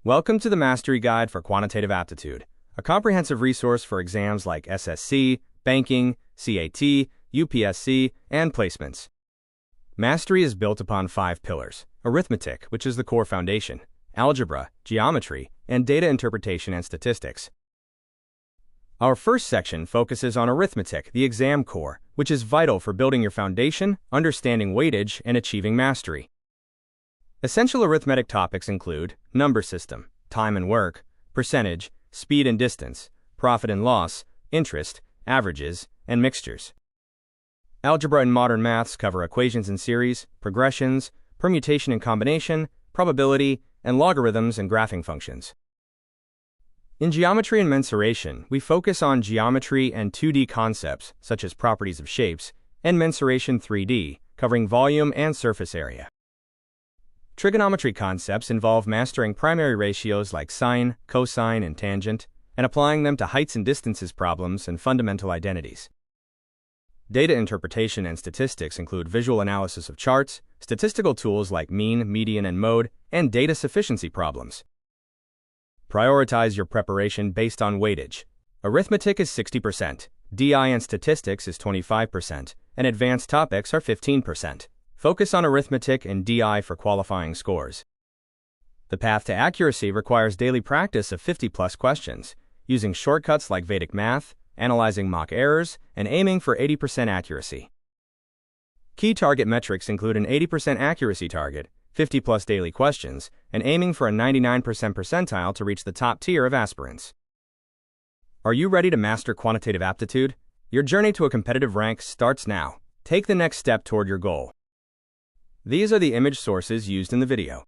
Welcome to the Mastery Guide for Quantitative Aptitude, a comprehensive resource for exams like SSC, Banking, CAT, UPSC, and placements. Mastery is built upon 5 pillars: arithmetic, which is the core foundation, algebra, geometry, and data interpretation and statistics. Our first section focuses on arithmetic, the exam core, which is vital for building your foundation, understanding weightage, and achieving mastery. Essential arithmetic topics include number system, time and work, percentage, speed and distance, profit and loss, interest, averages, and mixtures. Algebra and modern maths cover equations in series, progressions, permutation and combination, probability, and logarithms and graphing functions. In geometry and mensuration, we focus on geometry and 2D concepts such as properties of shapes, and mensuration 3D, covering volume and surface area. Trigonometry concepts involve mastering primary ratios like sine, cosine, and tangent, and applying them to heights and distances problems and fundamental identities. Data interpretation and statistics include visual analysis of charts, statistical tools like mean, median, and mode, and data sufficiency problems. Prioritize your preparation based on weightage. Arithmetic is 60%, DI and statistics is 25%, and advanced topics are 15%. Focus on arithmetic and DI for qualifying scores. The path to accuracy requires daily practice of 50-plus questions, using shortcuts like Vedic math, analyzing mock errors, and aiming for 80% accuracy. Key target metrics include an 80% accuracy target, 50-plus daily questions, and aiming for a 99% percentile to reach the top tier of aspirants. Are you ready to master quantitative aptitude? Your journey to a competitive rank starts now. Take the next step toward your goal. These are the image sources used in the video.